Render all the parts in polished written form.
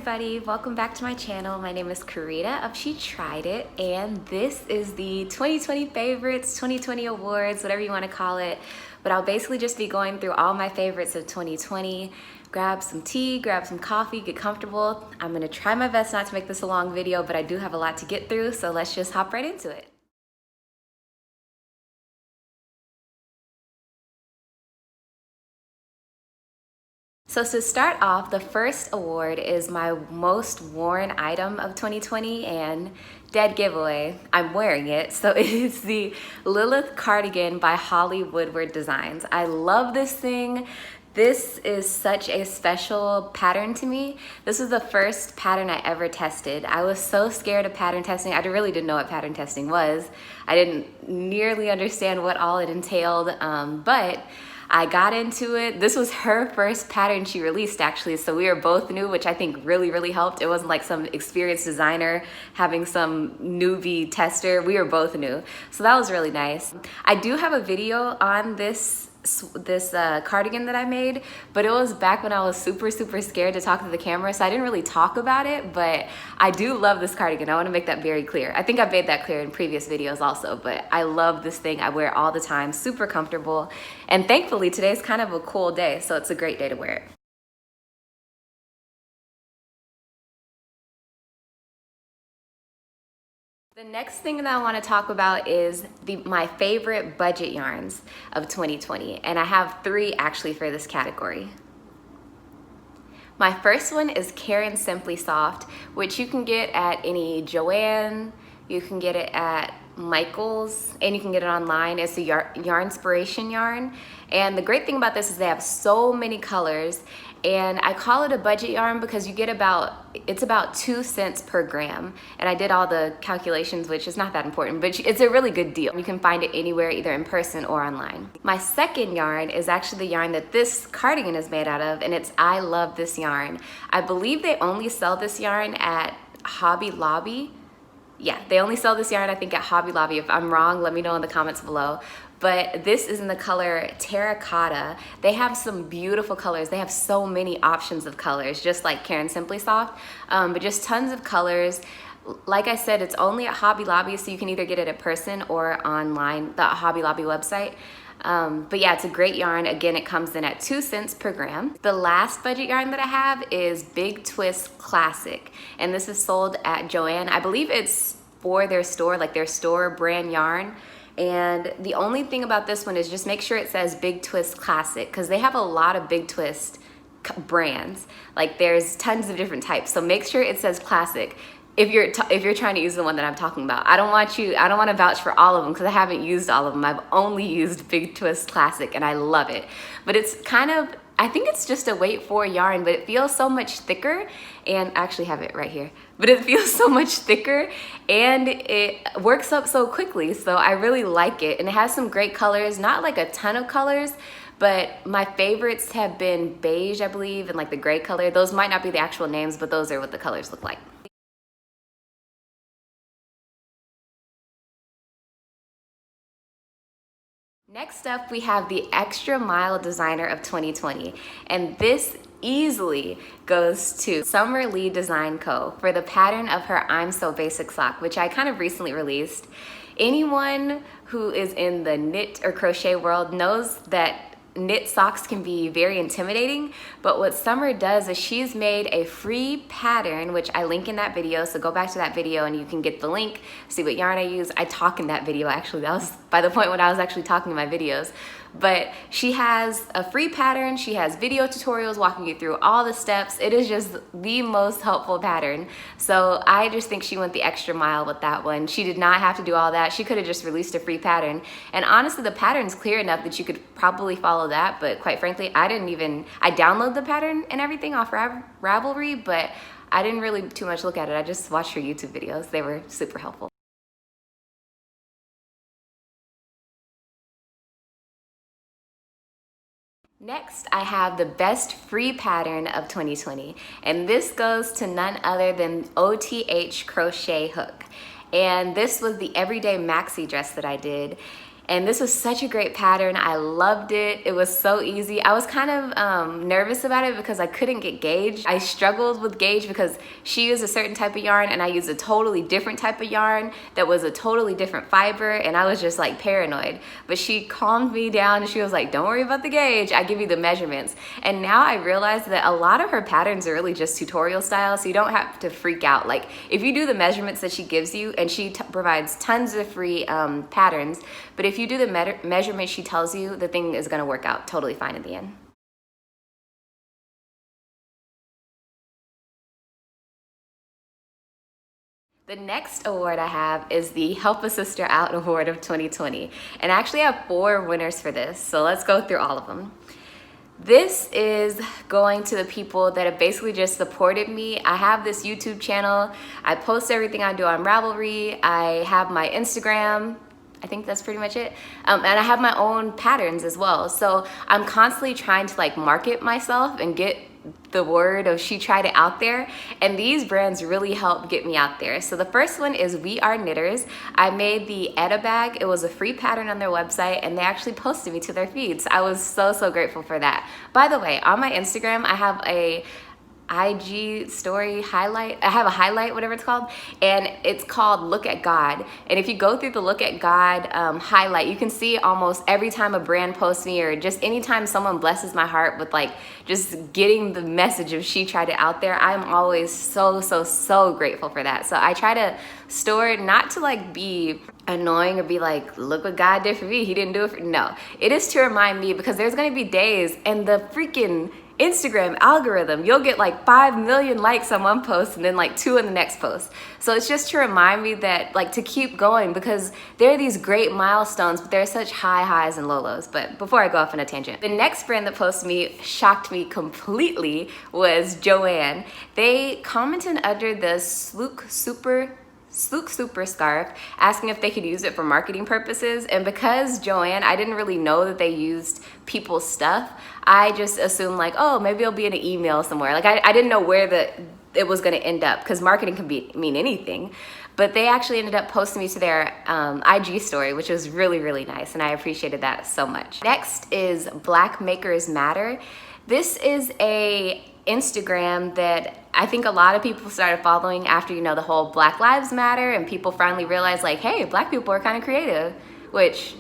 everybody, welcome back to my channel. My name is Karita of She Tried It, and this is the 2020 favorites, 2020 awards, whatever you want to call it. But I'll basically just be going through all my favorites of 2020. Grab some tea, grab some coffee, get comfortable. I'm gonna try my best not to make this a long video, but I do have a lot to get through, so let's just hop right into it. So to start off, the first award is my most worn item of 2020 and dead giveaway. I'm wearing it. So it is the Lilith cardigan by Holly Woodward Designs. I love this thing. This is such a special pattern to me. This is the first pattern I ever tested. I was so scared of pattern testing. I really didn't know what pattern testing was. I didn't nearly understand what all it entailed, but I got into it. This was her first pattern she released, actually, so we were both new, which I think really helped. It wasn't like some experienced designer having some newbie tester. We were both new, so that was really nice. I do have a video on this cardigan that I made, but it was back when I was super scared to talk to the camera, so I didn't really talk about it, but I do love this cardigan. I want to make that very clear. I think I made that clear in previous videos also, but I love this thing. I wear it all the time, super comfortable, and thankfully today's kind of a cool day, so it's a great day to wear it. The next thing that I want to talk about is my favorite budget yarns of 2020, and I have three actually for this category. My first one is Karen Simply Soft, which you can get at any Joann, you can get it at Michael's, and you can get it online. It's a Yarnspiration yarn, and the great thing about this is they have so many colors, and I call it a budget yarn because you get it's about 2 cents per gram, and I did all the calculations, which is not that important, but it's a really good deal. You can find it anywhere, either in person or online. My second yarn is actually the yarn that this cardigan is made out of, and it's I Love This Yarn. I believe they only sell this yarn at Hobby Lobby. Yeah, they only sell this yarn, I think, at Hobby Lobby. If I'm wrong, let me know in the comments below. But this is in the color Terracotta. They have some beautiful colors. They have so many options of colors, just like Karen Simply Soft, but just tons of colors. Like I said, it's only at Hobby Lobby, so you can either get it in person or online, the Hobby Lobby website. But yeah, it's a great yarn. Again, it comes in at 2 cents per gram. The last budget yarn that I have is Big Twist Classic, and this is sold at Joann. I believe it's for their store, like their store brand yarn. And the only thing about this one is just make sure it says Big Twist Classic, because they have a lot of Big Twist brands. Like there's tons of different types, so make sure it says Classic if you're trying to use the one that I'm talking about. I don't want to vouch for all of them because I haven't used all of them. I've only used Big Twist Classic, and I love it. But it's kind of, I think it's just a weight for yarn, but it feels so much thicker, and I actually have it right here. But it feels so much thicker, and it works up so quickly, so I really like it. And it has some great colors, not like a ton of colors, but my favorites have been beige, I believe, and like the gray color. Those might not be the actual names, but those are what the colors look like. Next up, we have the Extra Mile Designer of 2020, and this easily goes to Summer Lee Design Co. for the pattern of her I'm So Basic sock, which I kind of recently released. Anyone who is in the knit or crochet world knows that knit socks can be very intimidating, but what Summer does is she's made a free pattern, which I link in that video, so go back to that video and you can get the link, see what yarn I use. I talk in that video, actually. That was by the point when I was actually talking in my videos. But she has a free pattern, she has video tutorials walking you through all the steps. It is just the most helpful pattern. So I just think she went the extra mile with that one. She did not have to do all that. She could have just released a free pattern. And honestly, the pattern's clear enough that you could probably follow that, but quite frankly, I downloaded the pattern and everything off Ravelry, but I didn't really too much look at it. I just watched her YouTube videos. They were super helpful. Next, I have the best free pattern of 2020, and this goes to none other than OTH Crochet Hook. And this was the everyday maxi dress that I did. And this was such a great pattern. I loved it. It was so easy. I was kind of nervous about it because I couldn't get gauge. I struggled with gauge because she used a certain type of yarn and I used a totally different type of yarn that was a totally different fiber, and I was just like paranoid. But she calmed me down and she was like, don't worry about the gauge, I give you the measurements. And now I realize that a lot of her patterns are really just tutorial style, so you don't have to freak out. Like if you do the measurements that she gives you, and she provides tons of free patterns, but if you do the measurements she tells you, the thing is gonna work out totally fine in the end. The next award I have is the Help a Sister Out Award of 2020. And I actually have 4 winners for this, so let's go through all of them. This is going to the people that have basically just supported me. I have this YouTube channel. I post everything I do on Ravelry. I have my Instagram. I think that's pretty much it. And I have my own patterns as well. So I'm constantly trying to like market myself and get the word of She Tried It out there, and these brands really help get me out there. So the first one is We Are Knitters. I made the Etta bag. It was a free pattern on their website, and they actually posted me to their feeds. I was so grateful for that. By the way, on my Instagram, I have a IG story highlight. I have a highlight, whatever it's called, and it's called Look at God. And if you go through the Look at God highlight, you can see almost every time a brand posts me, or just anytime someone blesses my heart with like just getting the message of She Tried It out there, I'm always so grateful for that. So I try to store it, not to like be annoying or be like, look what God did for me, he didn't do it for, no. It is to remind me, because there's gonna be days and the freaking Instagram algorithm, you'll get like 5 million likes on one post and then like 2 in the next post. So it's just to remind me that like to keep going, because there are these great milestones, but there are such high highs and low lows. But before I go off on a tangent, the next brand that posted me shocked me completely was Joanne. They commented under the Slook Super scarf, asking if they could use it for marketing purposes. And because Joanne, I didn't really know that they used people's stuff, I just assumed like, oh, maybe it'll be in an email somewhere. Like I didn't know where it was going to end up, because marketing can mean anything. But they actually ended up posting me to their IG story, which was really nice, and I appreciated that so much. Next is Black Makers Matter. This is a Instagram that I think a lot of people started following after, you know, the whole Black Lives Matter, and people finally realized like, hey, Black people are kind of creative, which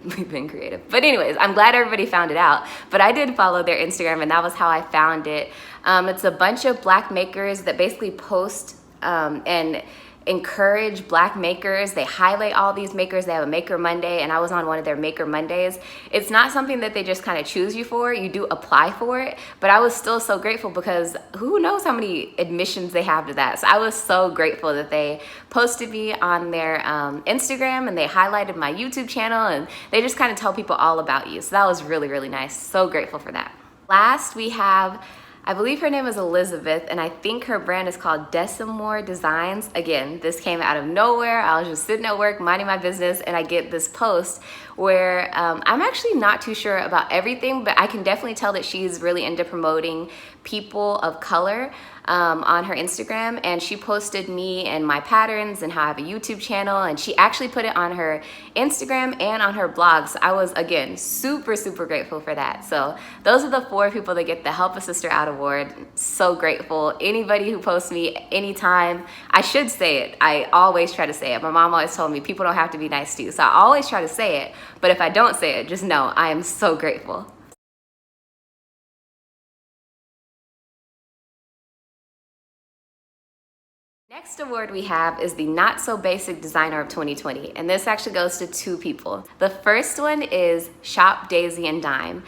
we've been creative. But anyways, I'm glad everybody found it out. But I did follow their Instagram, and that was how I found it. It's a bunch of Black makers that basically post and encourage Black makers. They highlight all these makers. They have a Maker Monday, and I was on one of their Maker Mondays. It's not something that they just kind of choose you for. You do apply for it, but I was still so grateful, because who knows how many admissions they have to that. So I was so grateful that they posted me on their Instagram, and they highlighted my YouTube channel, and they just kind of tell people all about you. So that was really nice. So grateful for that. Last, we have, I believe her name is Elizabeth, and I think her brand is called Decimore Designs. Again, this came out of nowhere. I was just sitting at work, minding my business, and I get this post where I'm actually not too sure about everything, but I can definitely tell that she's really into promoting people of color on her Instagram. And she posted me and my patterns and how I have a YouTube channel, and she actually put it on her Instagram and on her blog. So I was, again, super grateful for that. So those are the 4 people that get the Help a Sister Out award. So grateful. Anybody who posts me anytime, I should say it. I always try to say it. My mom always told me people don't have to be nice to you. So I always try to say it. But if I don't say it, just know I am so grateful. Next award we have is the Not So Basic Designer of 2020, and this actually goes to 2 people. The first one is Shop Daisy and Dime,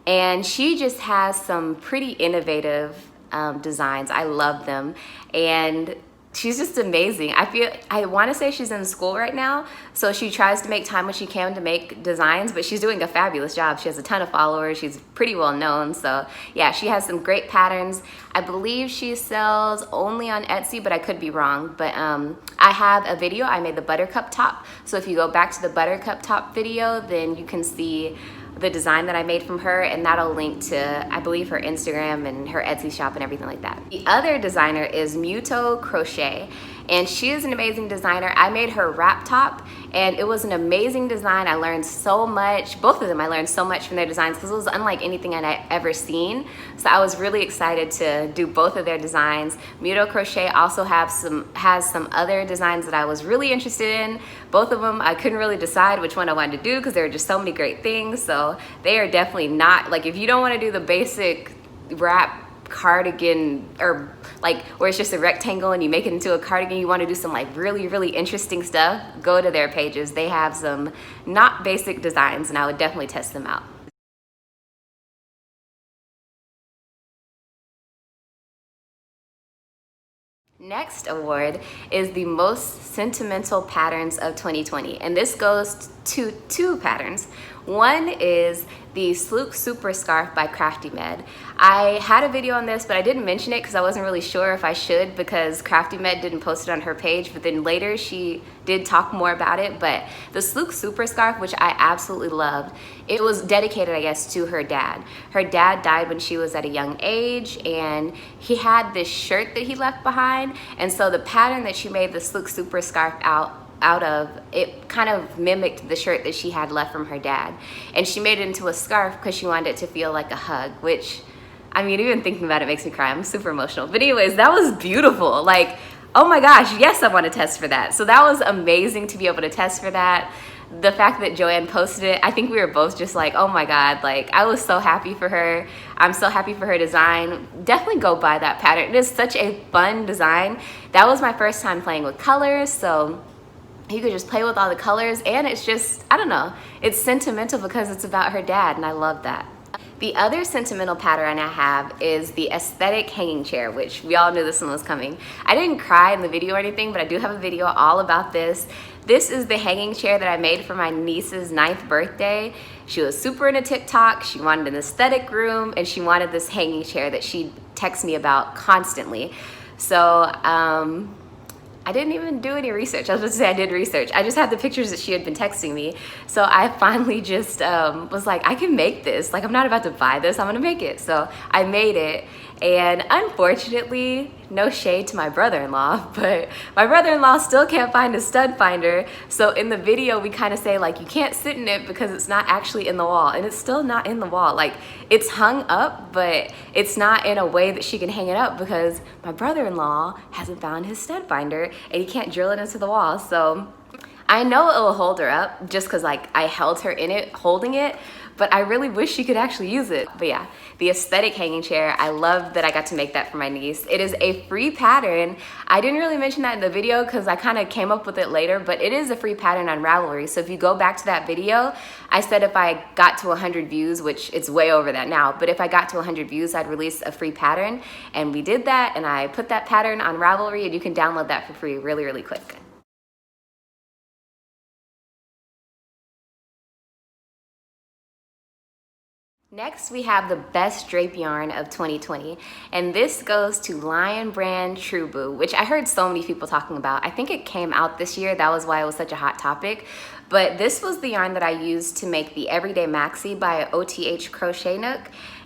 and she just has some pretty innovative designs. I love them, and she's just amazing. I want to say she's in school right now, so she tries to make time when she can to make designs, but she's doing a fabulous job. She has a ton of followers. She's pretty well known. So yeah, she has some great patterns. I believe she sells only on Etsy, but I could be wrong. But I have a video. I made the buttercup top. So if you go back to the buttercup top video, then you can see the design that I made from her, and that'll link to, I believe, her Instagram and her Etsy shop and everything like that. The other designer is Muto Crochet, and she is an amazing designer. I made her wrap top, and it was an amazing design. I learned so much. Both of them, I learned so much from their designs because it was unlike anything I'd ever seen. So I was really excited to do both of their designs. Muto Crochet also has some other designs that I was really interested in. Both of them, I couldn't really decide which one I wanted to do because there were just so many great things. So they are definitely not, like, if you don't want to do the basic wrap cardigan, or like where it's just a rectangle and you make it into a cardigan, you want to do some like really interesting stuff, go to their pages. They have some not basic designs, and I would definitely test them out. Next award is the most sentimental patterns of 2020, and this goes to two patterns. One is the Sloop Super Scarf by Crafty Med. I had a video on this, but I didn't mention it because I wasn't really sure if I should, because Crafty Med didn't post it on her page, but then later she did talk more about it. But the Sloop Super Scarf, which I absolutely loved, it was dedicated, I guess, to her dad. Her dad died when she was at a young age, and he had this shirt that he left behind, and so the pattern that she made the Sloop Super Scarf out of, it kind of mimicked the shirt that she had left from her dad, and she made it into a scarf because she wanted it to feel like a hug, which, I mean, even thinking about it makes me cry. I'm super emotional. But anyways, that was beautiful. Like, oh my gosh, yes, I want to test for that. So that was amazing to be able to test for that. The fact that Joanne posted it, I think we were both just like, oh my God, like, I was so happy for her. I'm so happy for her design. Definitely go buy that pattern. It is such a fun design. That was my first time playing with colors, so you could just play with all the colors, and it's just, I don't know, it's sentimental because it's about her dad, and I love that. The other sentimental pattern I have is the aesthetic hanging chair, which we all knew this one was coming. I didn't cry in the video or anything, but I do have a video all about this. This is the hanging chair that I made for my niece's 9th birthday. She was super into TikTok. She wanted an aesthetic room, and she wanted this hanging chair that she texts me about constantly. So, I didn't even do any research. I was about to say I did research. I just had the pictures that she had been texting me. So I finally just was like, I can make this. Like, I'm not about to buy this, I'm gonna make it. So I made it, and unfortunately, no shade to my brother-in-law, but my brother-in-law still can't find a stud finder. So in the video, we kind of say, like, you can't sit in it because it's not actually in the wall, and it's still not in the wall. Like, it's hung up, but it's not in a way that she can hang it up because my brother-in-law hasn't found his stud finder, and he can't drill it into the wall. So I know it will hold her up just because, like, I held her in it, holding it, but I really wish she could actually use it. But yeah, the aesthetic hanging chair, I love that I got to make that for my niece. It is a free pattern. I didn't really mention that in the video because I kind of came up with it later, but it is a free pattern on Ravelry. So if you go back to that video, I said if I got to 100 views, which it's way over that now, but if I got to 100 views, I'd release a free pattern. And we did that, and I put that pattern on Ravelry, and you can download that for free really quick. Next, we have the best drape yarn of 2020, and this goes to Lion Brand Trueboo, which I heard so many people talking about. I think it came out this year, that was why it was such a hot topic, but this was the yarn that I used to make the Everyday Maxi by OTH Crochet Nook,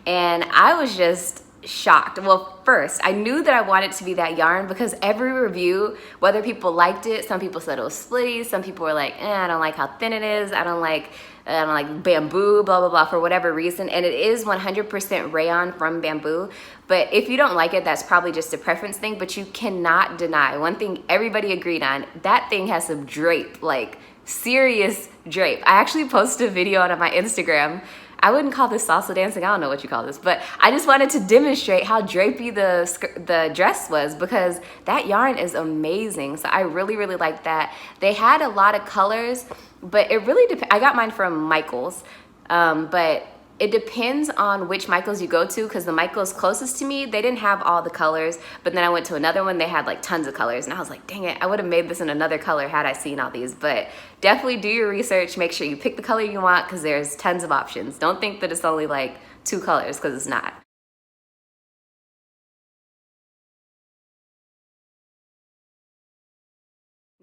and I was just shocked. Well, first, I knew that I wanted to be that yarn because every review, whether people liked it, some people said it was splitty, some people were like, I don't like how thin it is, I don't like bamboo, blah, blah, blah, for whatever reason. And it is 100% rayon from bamboo. But if you don't like it, that's probably just a preference thing. But you cannot deny one thing everybody agreed on. That thing has some drape, like serious drape. I actually posted a video on my Instagram. I wouldn't call this salsa dancing. I don't know what you call this, but I just wanted to demonstrate how drapey the dress was because that yarn is amazing. So I really like that. They had a lot of colors, but it really depends. I got mine from Michael's, but it depends on which Michael's you go to because the Michael's closest to me, they didn't have all the colors, but then I went to another one, they had like tons of colors, and I was like, dang it, I would have made this in another color had I seen all these. But definitely do your research, make sure you pick the color you want because there's tons of options. Don't think that it's only like 2 colors because it's not.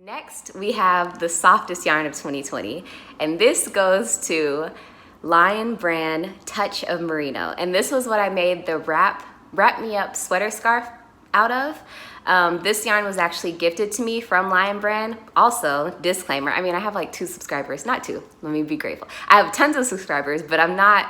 Next, we have the softest yarn of 2020, and this goes to Lion Brand Touch of Merino, and this was what I made the wrap me up sweater scarf out of. This yarn was actually gifted to me from Lion Brand. Also, disclaimer, I mean, I have like 2 subscribers, not 2, let me be grateful. I have tons of subscribers, but I'm not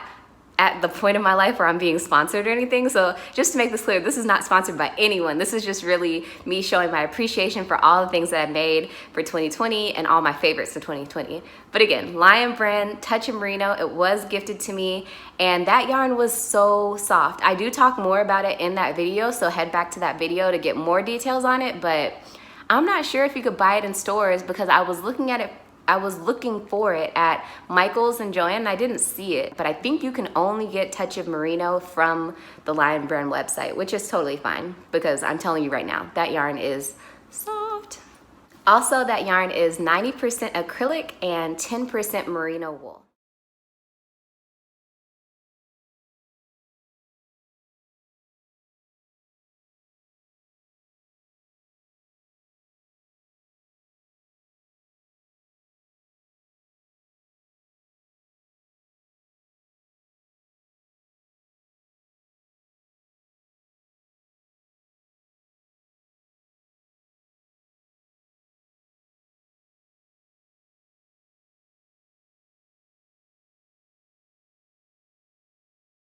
at the point in my life where I'm being sponsored or anything. So just to make this clear, this is not sponsored by anyone. This is just really me showing my appreciation for all the things that I made for 2020 and all my favorites for 2020. But again, Lion Brand Touch and Merino, it was gifted to me, and that yarn was so soft. I do talk more about it in that video, so head back to that video to get more details on it, but I'm not sure if you could buy it in stores because I was looking for it at Michael's and Joann, and I didn't see it, but I think you can only get Touch of Merino from the Lion Brand website, which is totally fine because I'm telling you right now, that yarn is soft. Also, that yarn is 90% acrylic and 10% merino wool.